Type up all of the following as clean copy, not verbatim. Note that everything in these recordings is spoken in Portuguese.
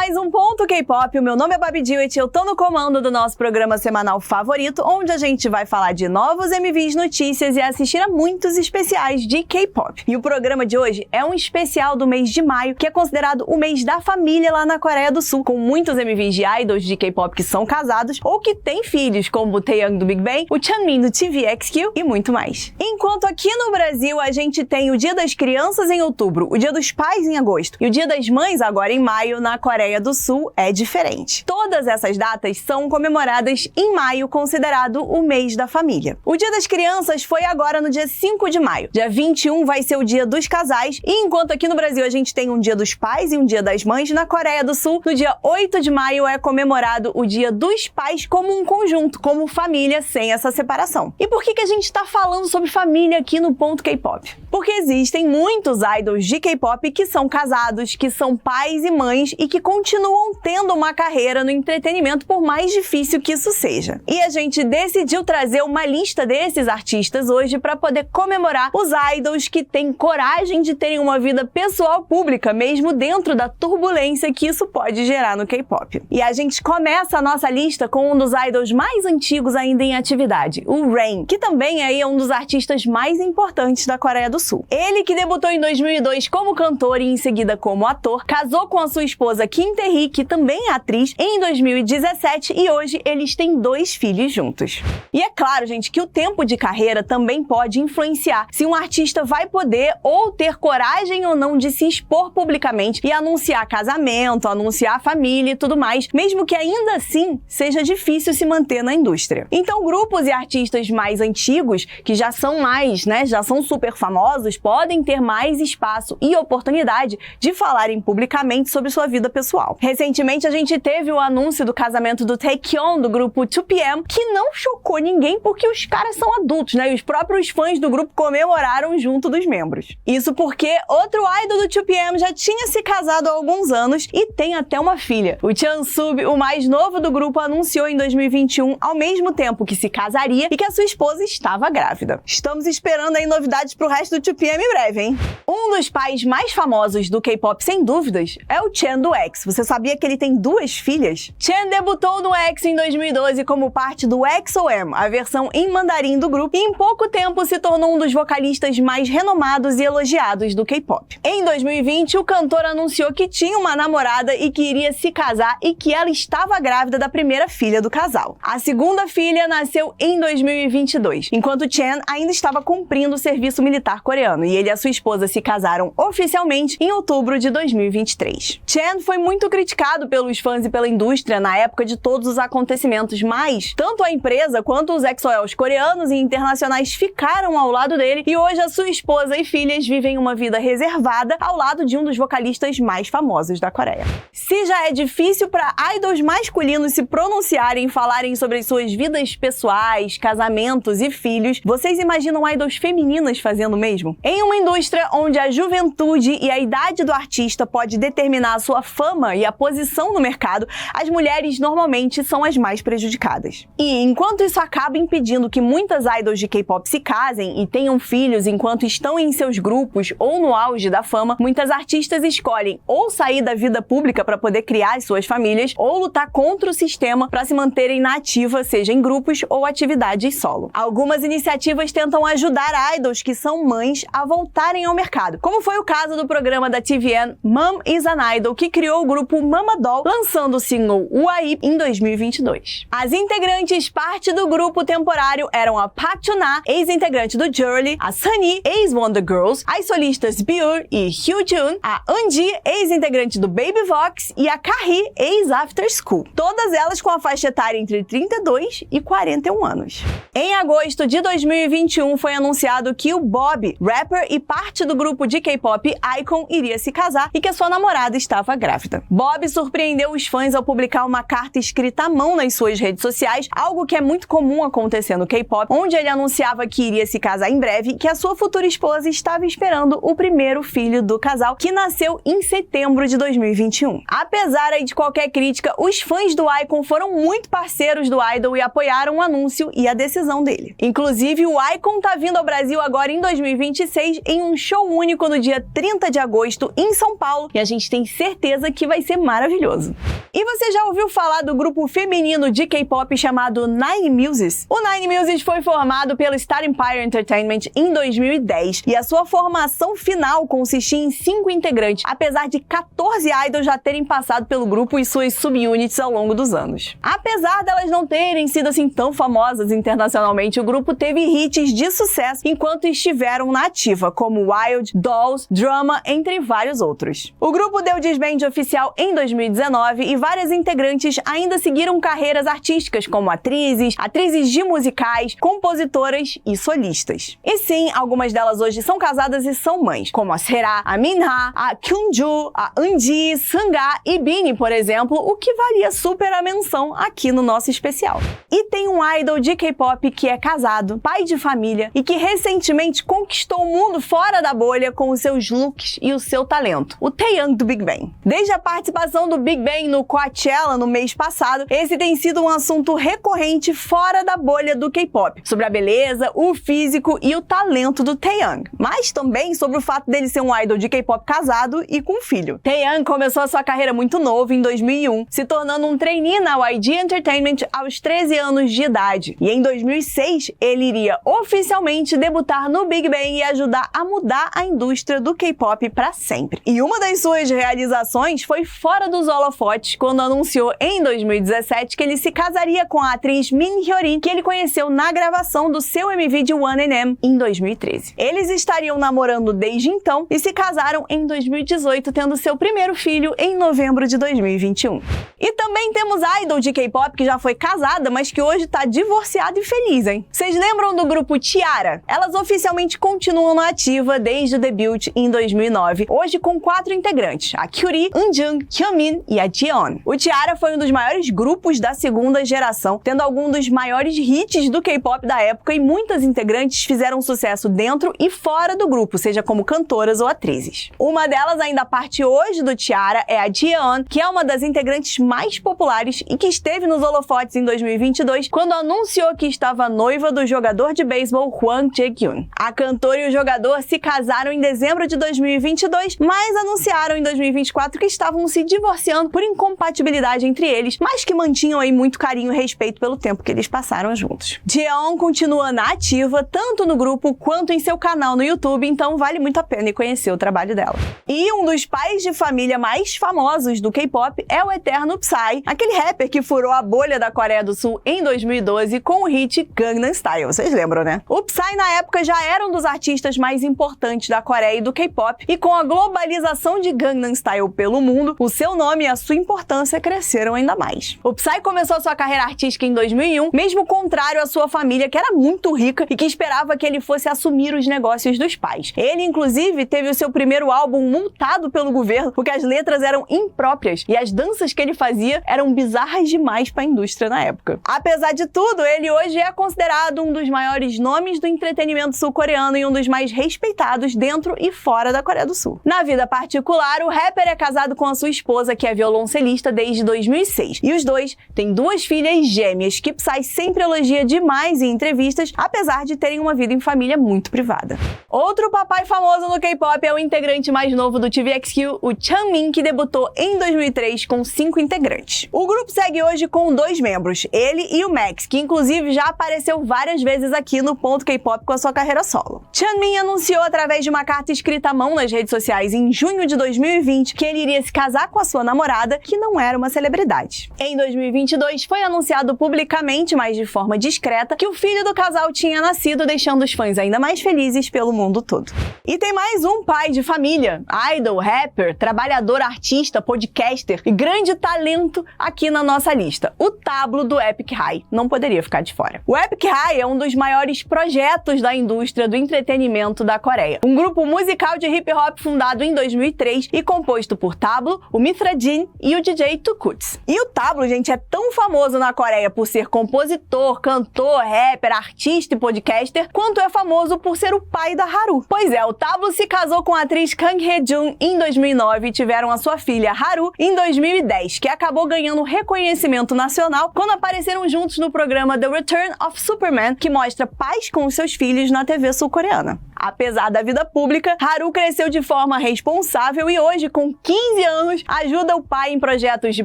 mais um Ponto K-Pop. O meu nome é Babi Dewitt e eu tô no comando do nosso programa semanal favorito, onde a gente vai falar de novos MVs, notícias e assistir a muitos especiais de K-Pop. E o programa de hoje é um especial do mês de maio, que é considerado o mês da família lá na Coreia do Sul, com muitos MVs de idols de K-Pop que são casados ou que têm filhos, como o Taeyang do Big Bang, o Chanmin do TVXQ e muito mais. Enquanto aqui no Brasil a gente tem o Dia das Crianças em outubro, o Dia dos Pais em agosto e o Dia das Mães agora em maio, na Coreia do Sul é diferente. Todas essas datas são comemoradas em maio, considerado o mês da família. O Dia das Crianças foi agora no dia 5 de maio. Dia 21 vai ser o Dia dos Casais, e enquanto aqui no Brasil a gente tem um Dia dos Pais e um Dia das Mães, na Coreia do Sul, no dia 8 de maio é comemorado o Dia dos Pais como um conjunto, como família, sem essa separação. E por que a gente tá falando sobre família aqui no Ponto K-Pop? Porque existem muitos idols de K-Pop que são casados, que são pais e mães e que continuam tendo uma carreira no entretenimento, por mais difícil que isso seja. E a gente decidiu trazer uma lista desses artistas hoje para poder comemorar os idols que têm coragem de terem uma vida pessoal pública, mesmo dentro da turbulência que isso pode gerar no K-Pop. E a gente começa a nossa lista com um dos idols mais antigos ainda em atividade, o Rain, que também aí é um dos artistas mais importantes da Coreia do Sul. Ele, que debutou em 2002 como cantor e em seguida como ator, casou com a sua esposa Kim Tae-hee, que também é atriz, em 2017, e hoje eles têm 2 filhos juntos. E é claro, gente, que o tempo de carreira também pode influenciar se um artista vai poder ou ter coragem ou não de se expor publicamente e anunciar casamento, anunciar família e tudo mais, mesmo que ainda assim seja difícil se manter na indústria. Então, grupos e artistas mais antigos, que já são mais, já são super famosos, podem ter mais espaço e oportunidade de falarem publicamente sobre sua vida pessoal. Recentemente, a gente teve o anúncio do casamento do Taecyeon, do grupo 2PM, que não chocou ninguém porque os caras são adultos, e os próprios fãs do grupo comemoraram junto dos membros. Isso porque outro idol do 2PM já tinha se casado há alguns anos e tem até uma filha. O Chansub, o mais novo do grupo, anunciou em 2021, ao mesmo tempo que se casaria e que a sua esposa estava grávida. Estamos esperando aí novidades pro resto do 2PM em breve, hein? Um dos pais mais famosos do K-pop, sem dúvidas, é o Chen do X. Você sabia que ele tem 2 filhas? Chen debutou no X em 2012 como parte do XOM, a versão em mandarim do grupo, e em pouco tempo se tornou um dos vocalistas mais renomados e elogiados do K-pop. Em 2020, o cantor anunciou que tinha uma namorada e que iria se casar e que ela estava grávida da primeira filha do casal. A segunda filha nasceu em 2022, enquanto Chen ainda estava cumprindo o serviço militar coreano, e ele e a sua esposa se casaram oficialmente em outubro de 2023. Chen foi muito criticado pelos fãs e pela indústria na época de todos os acontecimentos, mas tanto a empresa quanto os EXO-Ls coreanos e internacionais ficaram ao lado dele, e hoje a sua esposa e filhas vivem uma vida reservada ao lado de um dos vocalistas mais famosos da Coreia. Se já é difícil para idols masculinos se pronunciarem e falarem sobre suas vidas pessoais, casamentos e filhos, vocês imaginam idols femininas fazendo o mesmo? Em uma indústria onde a juventude e a idade do artista pode determinar a sua fama e a posição no mercado, as mulheres normalmente são as mais prejudicadas. E enquanto isso acaba impedindo que muitas idols de K-pop se casem e tenham filhos enquanto estão em seus grupos ou no auge da fama, muitas artistas escolhem ou sair da vida pública para poder criar as suas famílias, ou lutar contra o sistema para se manterem na ativa, seja em grupos ou atividades solo. Algumas iniciativas tentam ajudar idols que são mães a voltarem ao mercado, como foi o caso do programa da TVN Mom is an Idol, que criou o grupo Mama Doll, lançando o single Uai em 2022. As integrantes parte do grupo temporário eram a Park Chuna, ex-integrante do Jurley, a Sunny, ex-Wonder Girls, as solistas Byul e Hyojun, a Eunji, ex-integrante do Baby Vox, e a Kahi, ex-After School. Todas elas com a faixa etária entre 32 e 41 anos. Em agosto de 2021 foi anunciado que o Bob, rapper e parte do grupo de K-pop iKON, iria se casar e que a sua namorada estava grávida. Bob surpreendeu os fãs ao publicar uma carta escrita à mão nas suas redes sociais, algo que é muito comum acontecer no K-pop, onde ele anunciava que iria se casar em breve e que a sua futura esposa estava esperando o primeiro filho do casal, que nasceu em setembro de 2021. Apesar de qualquer crítica, os fãs do iKON foram muito parceiros do idol e apoiaram o anúncio e a decisão dele. Inclusive, o iKON tá vindo ao Brasil agora em 2021 2026 em um show único no dia 30 de agosto em São Paulo e a gente tem certeza que vai ser maravilhoso. E você já ouviu falar do grupo feminino de K-pop chamado Nine Muses? O Nine Muses foi formado pelo Star Empire Entertainment em 2010 e a sua formação final consistia em 5 integrantes, apesar de 14 idols já terem passado pelo grupo e suas subunits ao longo dos anos. Apesar delas não terem sido assim tão famosas internacionalmente, o grupo teve hits de sucesso enquanto estiveram na ativa, como Wild, Dolls, Drama, entre vários outros. O grupo deu disband oficial em 2019 e várias integrantes ainda seguiram carreiras artísticas como atrizes de musicais, compositoras e solistas. E sim, algumas delas hoje são casadas e são mães, como a Sera, a Minha, a Kyunju, a Eunji, Sangha e Bini, por exemplo, o que valia super a menção aqui no nosso especial. E tem um idol de K-pop que é casado, pai de família e que recentemente conquistou o mundo fora da bolha com os seus looks e o seu talento, o Taeyang do Big Bang. Desde a participação do Big Bang no Coachella no mês passado, esse tem sido um assunto recorrente fora da bolha do K-pop, sobre a beleza, o físico e o talento do Taeyang, mas também sobre o fato dele ser um idol de K-pop casado e com filho. Taeyang começou a sua carreira muito novo, em 2001, se tornando um trainee na YG Entertainment aos 13 anos de idade. E em 2006, ele iria oficialmente debutar no Big Bang e ajudar a mudar a indústria do K-pop para sempre. E uma das suas realizações foi fora dos holofotes, quando anunciou em 2017 que ele se casaria com a atriz Min Hyorin, que ele conheceu na gravação do seu MV de 1NM em 2013. Eles estariam namorando desde então e se casaram em 2018, tendo seu primeiro filho em novembro de 2021. E também temos idol de K-pop que já foi casada, mas que hoje tá divorciada e feliz, hein? Vocês lembram do grupo T-ara? Elas oficialmente continuam na ativa desde o debut em 2009, hoje com 4 integrantes, a Kyuri, Eunjung, Hyunmin e a Jiyeon. O T-ara foi um dos maiores grupos da segunda geração, tendo alguns dos maiores hits do K-pop da época e muitas integrantes fizeram sucesso dentro e fora do grupo, seja como cantoras ou atrizes. Uma delas ainda parte hoje do T-ara é a Jiyeon, que é uma das integrantes mais populares e que esteve nos holofotes em 2022, quando anunciou que estava noiva do jogador de beisebol Hwang Jae-kyun. A cantora e o jogador se casaram em dezembro de 2022, mas anunciaram em 2024 que estavam se divorciando por incompatibilidade entre eles, mas que mantinham aí muito carinho e respeito pelo tempo que eles passaram juntos. Jiyeon continua na ativa, tanto no grupo quanto em seu canal no YouTube, então vale muito a pena conhecer o trabalho dela. E um dos pais de família mais famosos do K-pop é o eterno Psy, aquele rapper que furou a bolha da Coreia do Sul em 2012 com o hit Gangnam Style, vocês lembram, né? O Psy na época já era um dos artistas mais importantes da Coreia e do K-pop, e com a globalização de Gangnam Style pelo mundo, o seu nome e a sua importância cresceram ainda mais. O Psy começou sua carreira artística em 2001, mesmo contrário à sua família, que era muito rica e que esperava que ele fosse assumir os negócios dos pais. Ele, inclusive, teve o seu primeiro álbum multado pelo governo porque as letras eram impróprias e as danças que ele fazia eram bizarras demais para a indústria na época. Apesar de tudo, ele hoje é considerado um dos maiores nomes do entretenimento sul-coreano e um dos mais respeitados dentro e fora da Coreia do Sul. Na vida particular, o rapper é casado com a sua esposa, que é violoncelista desde 2006. E os dois têm 2 filhas gêmeas, que Psy sempre elogia demais em entrevistas, apesar de terem uma vida em família muito privada. Outro papai famoso no K-pop é o integrante mais novo do TVXQ, o Chanmin, que debutou em 2003 com 5 integrantes. O grupo segue hoje com 2 membros, ele e o Max, que inclusive já apareceu várias vezes aqui no Ponto K-pop com a sua carreira solo. Chanmin anunciou através de uma carta escrita à mão nas redes sociais em junho de 2020 que ele iria se casar com a sua namorada, que não era uma celebridade. Em 2022, foi anunciado publicamente, mas de forma discreta, que o filho do casal tinha nascido, deixando os fãs ainda mais felizes pelo mundo todo. E tem mais um pai de família, idol, rapper, trabalhador, artista, podcaster e grande talento aqui na nossa lista, o Tablo do Epic High. Não poderia ficar de fora. O Epic High é um dos maiores projetos da indústria do entretenimento da Coreia. Um grupo musical de hip hop fundado em 2003 e composto por Tablo, o Mithra Jin e o DJ Tukuts. E o Tablo, gente, é tão famoso na Coreia por ser compositor, cantor, rapper, artista e podcaster, quanto é famoso por ser o pai da Haru. Pois é, o Tablo se casou com a atriz Kang Hye-jun em 2009 e tiveram a sua filha Haru em 2010, que acabou ganhando reconhecimento nacional quando apareceram juntos no programa The Return of Superman, que mostra pais com os seus filhos na TV sul-coreana. Apesar da vida pública, Haru cresceu de forma responsável e hoje, com 15 anos, ajuda o pai em projetos de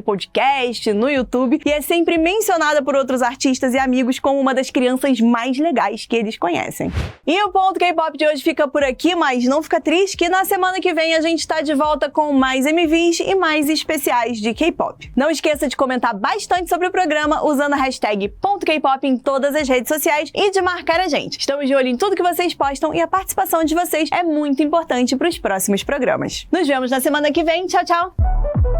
podcast, no YouTube e é sempre mencionada por outros artistas e amigos como uma das crianças mais legais que eles conhecem. E o Ponto K-Pop de hoje fica por aqui, mas não fica triste que na semana que vem a gente tá de volta com mais MVs e mais especiais de K-Pop. Não esqueça de comentar bastante sobre o programa usando a hashtag #KPop em todas as redes sociais e de marcar a gente. Estamos de olho em tudo que vocês postam e a participação de vocês é muito importante para os próximos programas. Nos vemos na semana que vem. Tchau, tchau!